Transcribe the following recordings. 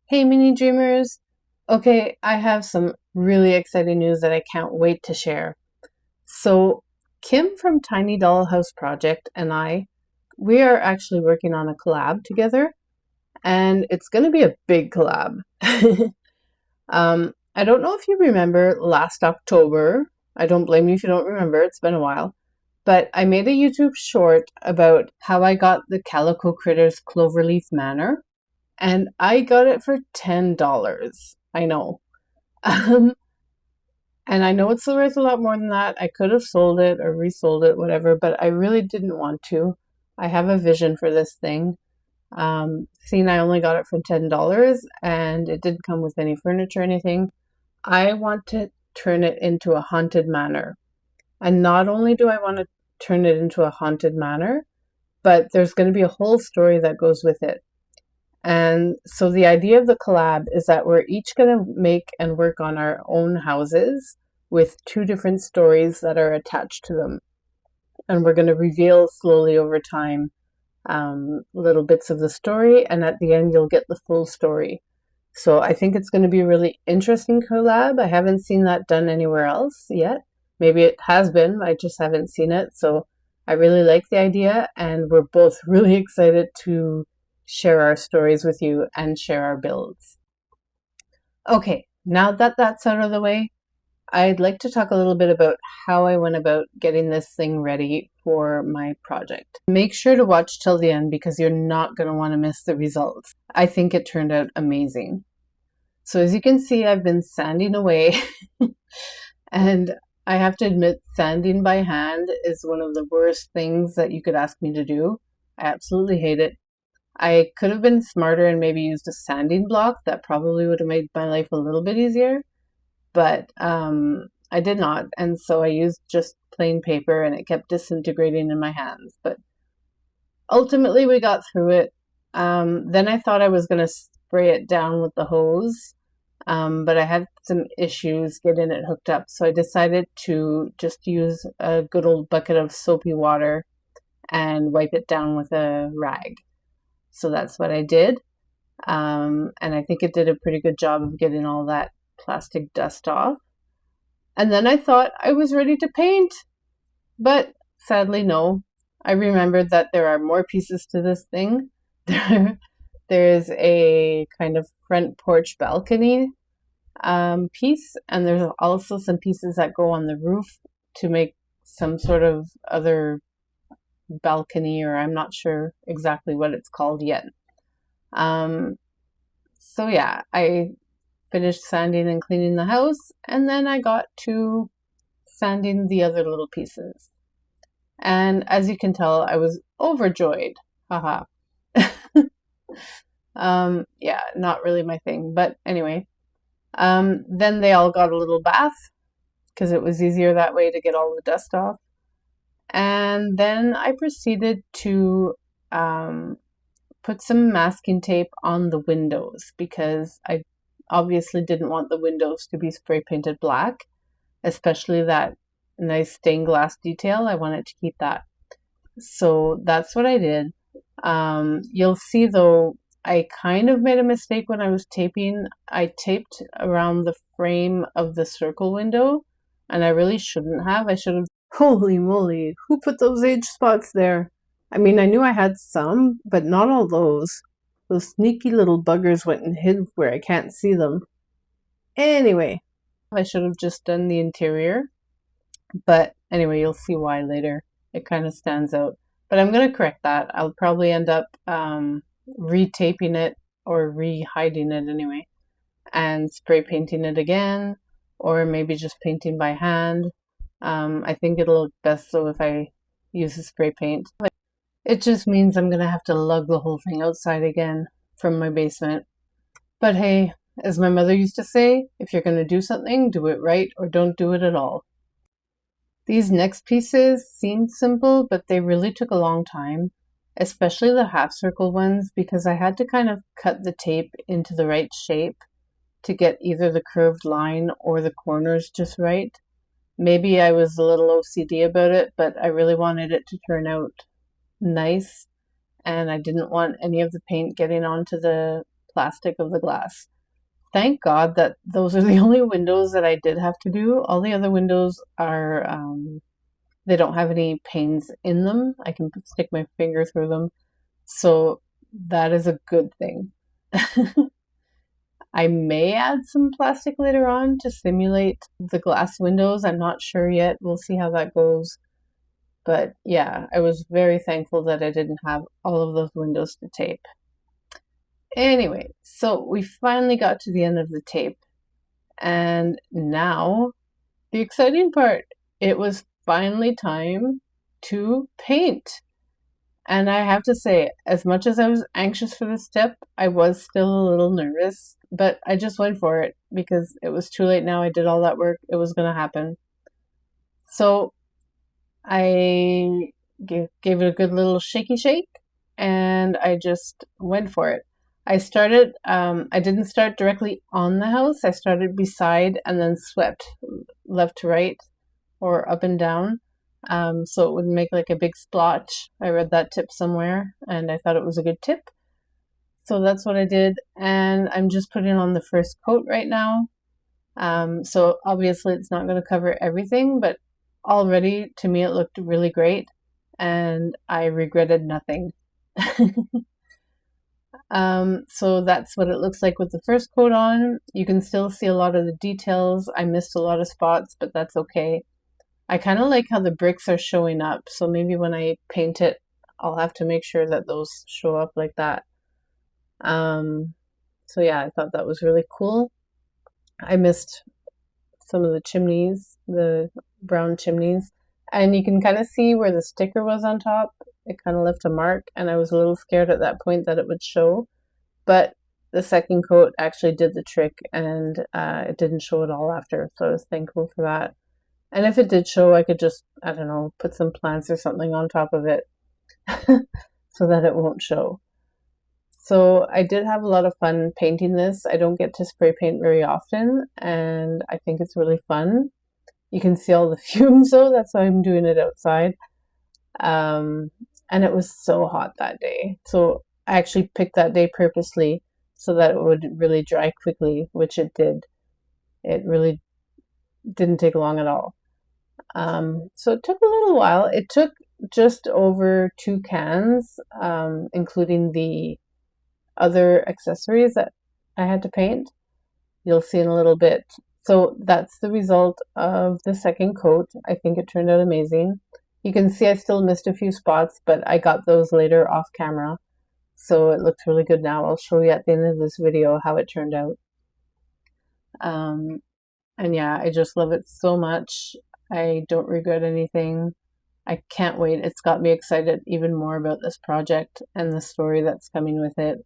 Hey, mini dreamers. Okay, I have some really exciting news that I can't wait to share. So, Kim from Tiny Dollhouse Project and we are actually working on a collab together, and it's going to be a big collab. I don't know if you remember last October. I don't blame you if you don't remember, it's been a while. But I made a YouTube short about how I got the Calico Critters Cloverleaf Manor. And I got it for $10. I know. Um, and I know it's worth a lot more than that. I could have sold it or resold it, whatever, but I really didn't want to. I have a vision for this thing. Seeing I only got it for $10 and it didn't come with any furniture or anything, I want to turn it into a haunted manor. And not only do I want to turn it into a haunted manor, but there's going to be a whole story that goes with it. And so the idea of the collab is that we're each going to make and work on our own houses with two different stories that are attached to them. And we're going to reveal slowly over time little bits of the story. And at the end, you'll get the full story. So I think it's going to be a really interesting collab. I haven't seen that done anywhere else yet. Maybe it has been, I just haven't seen it. So I really like the idea. And we're both really excited to share our stories with you and share our builds. Okay, now that that's out of the way, I'd like to talk a little bit about how I went about getting this thing ready for my project. Make sure to watch till the end because you're not going to want to miss the results. I think it turned out amazing. So as you can see, I've been sanding away and I have to admit, sanding by hand is one of the worst things that you could ask me to do. I absolutely hate it. I could have been smarter and maybe used a sanding block. That probably would have made my life a little bit easier, but I did not. And so I used just plain paper and it kept disintegrating in my hands. But ultimately we got through it. Then I thought I was going to spray it down with the hose, but I had some issues getting it hooked up. So I decided to just use a good old bucket of soapy water and wipe it down with a rag. So that's what I did. And I think it did a pretty good job of getting all that plastic dust off. And then I thought I was ready to paint. But sadly, no. I remembered that there are more pieces to this thing. There's a kind of front porch balcony piece, and there's also some pieces that go on the roof to make some sort of other balcony, or I'm not sure exactly what it's called yet. So yeah, I finished sanding and cleaning the house, and then I got to sanding the other little pieces. And as you can tell, I was overjoyed. Haha. Yeah, not really my thing, but anyway. Then they all got a little bath because it was easier that way to get all the dust off. And then I proceeded to put some masking tape on the windows because I obviously didn't want the windows to be spray painted black, especially that nice stained glass detail. I wanted to keep that. So that's what I did. You'll see though, I kind of made a mistake when I was taping. I taped around the frame of the circle window, and I really shouldn't have. I should have. Holy moly, who put those age spots there? I mean, I knew I had some, but not all those. Those sneaky little buggers went and hid where I can't see them. Anyway, I should have just done the interior. But anyway, you'll see why later. It kind of stands out. But I'm going to correct that. I'll probably end up retaping it or re-hiding it anyway. And spray painting it again. Or maybe just painting by hand. I think it'll look best so if I use the spray paint. It just means I'm going to have to lug the whole thing outside again from my basement. But hey, as my mother used to say, if you're going to do something, do it right or don't do it at all. These next pieces seemed simple, but they really took a long time, especially the half circle ones, because I had to kind of cut the tape into the right shape to get either the curved line or the corners just right. Maybe I was a little OCD about it, but I really wanted it to turn out nice, and I didn't want any of the paint getting onto the plastic of the glass. Thank God that those are the only windows that I did have to do. All the other windows are, they don't have any panes in them. I can stick my finger through them. So that is a good thing. I may add some plastic later on to simulate the glass windows. I'm not sure yet. We'll see how that goes. But yeah, I was very thankful that I didn't have all of those windows to tape. Anyway, so we finally got to the end of the tape. And now, the exciting part. It was finally time to paint. And I have to say, as much as I was anxious for this step, I was still a little nervous, but I just went for it because it was too late now. I did all that work. It was going to happen. So I gave it a good little shaky shake, and I just went for it. I didn't start directly on the house. I started beside and then swept left to right or up and down. So it would make like a big splotch. I read that tip somewhere and I thought it was a good tip. So that's what I did. And I'm just putting on the first coat right now. So obviously it's not going to cover everything, but already to me it looked really great and I regretted nothing. So that's what it looks like with the first coat on. You can still see a lot of the details. I missed a lot of spots, but that's okay. I kind of like how the bricks are showing up, so maybe when I paint it, I'll have to make sure that those show up like that. So yeah, I thought that was really cool. I missed some of the chimneys, the brown chimneys, and you can kind of see where the sticker was on top. It kind of left a mark, and I was a little scared at that point that it would show, but the second coat actually did the trick, and it didn't show at all after, so I was thankful for that. And if it did show, I could just, I don't know, put some plants or something on top of it so that it won't show. So I did have a lot of fun painting this. I don't get to spray paint very often, and I think it's really fun. You can see all the fumes though, that's why I'm doing it outside. And it was so hot that day. So I actually picked that day purposely so that it would really dry quickly, which it did. It really didn't take long at all. So it took a little while. It took just over 2 cans, including the other accessories that I had to paint. You'll see in a little bit. So that's the result of the second coat. I think it turned out amazing. You can see I still missed a few spots, but I got those later off camera. So it looks really good now. I'll show you at the end of this video how it turned out. And yeah, I just love it so much. I don't regret anything. I can't wait. It's got me excited even more about this project and the story that's coming with it.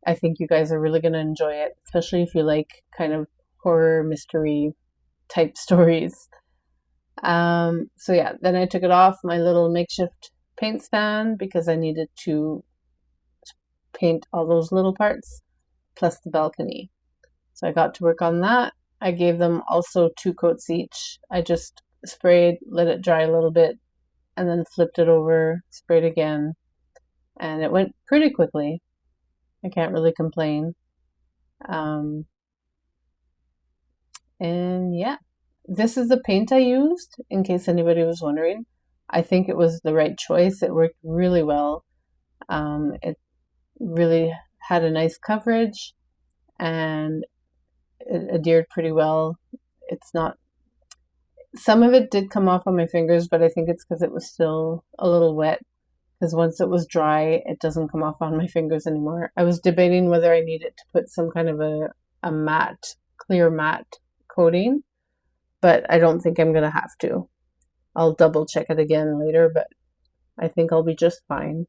I think you guys are really going to enjoy it, especially if you like kind of horror mystery type stories. So yeah, then I took it off my little makeshift paint stand because I needed to paint all those little parts plus the balcony. So I got to work on that. I gave them also 2 coats each. I just sprayed, let it dry a little bit, and then flipped it over, sprayed again, and it went pretty quickly. I can't really complain. And yeah, this is the paint I used, in case anybody was wondering. I think it was the right choice. It worked really well. It really had a nice coverage, and it adhered pretty well. It's not, some of it did come off on my fingers, but I think it's because it was still a little wet, because once it was dry, it doesn't come off on my fingers anymore. I was debating whether I needed to put some kind of a matte, clear matte coating, but I don't think I'm going to have to. I'll double check it again later, but I think I'll be just fine.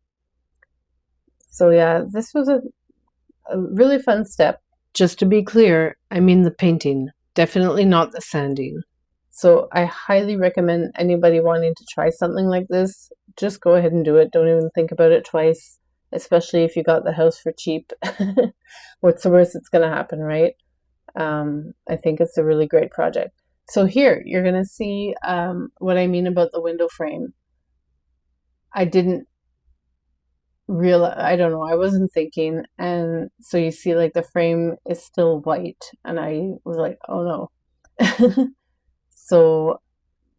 So yeah, this was a really fun step. Just to be clear, I mean the painting, definitely not the sanding. So I highly recommend anybody wanting to try something like this, just go ahead and do it. Don't even think about it twice, especially if you got the house for cheap. What's the worst that's going to happen, right? I think it's a really great project. So here, you're going to see what I mean about the window frame. I didn't I don't know, I wasn't thinking. And so you see like the frame is still white and I was like, oh no. So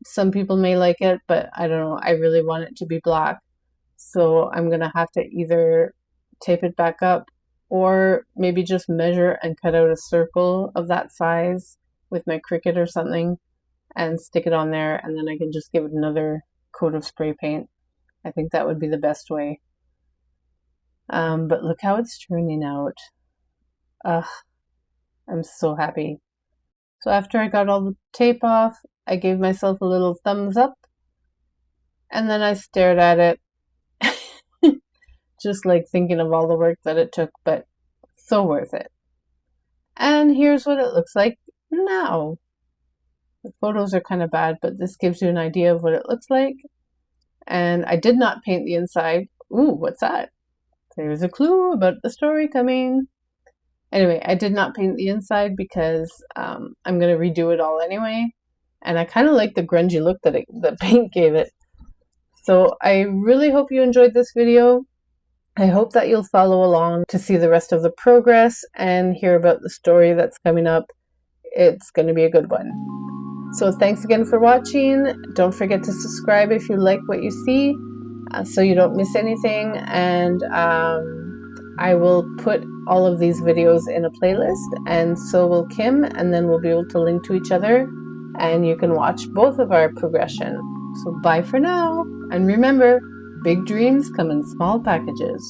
some people may like it, but I don't know. I really want it to be black. So I'm gonna have to either tape it back up or maybe just measure and cut out a circle of that size with my Cricut or something and stick it on there, and then I can just give it another coat of spray paint. I think that would be the best way. But look how it's turning out. Ugh, I'm so happy. So after I got all the tape off, I gave myself a little thumbs up, and then I stared at it, just like thinking of all the work that it took, but so worth it. And here's what it looks like now. The photos are kind of bad, but this gives you an idea of what it looks like. And I did not paint the inside. Ooh, what's that? There's a clue about the story coming. Anyway, I did not paint the inside because I'm going to redo it all anyway. And I kind of like the grungy look that the paint gave it. So I really hope you enjoyed this video. I hope that you'll follow along to see the rest of the progress and hear about the story that's coming up. It's going to be a good one. So thanks again for watching. Don't forget to subscribe if you like what you see, so you don't miss anything. And I will put all of these videos in a playlist, and so will Kim, and then we'll be able to link to each other, and you can watch both of our progression. So bye for now, and remember, big dreams come in small packages.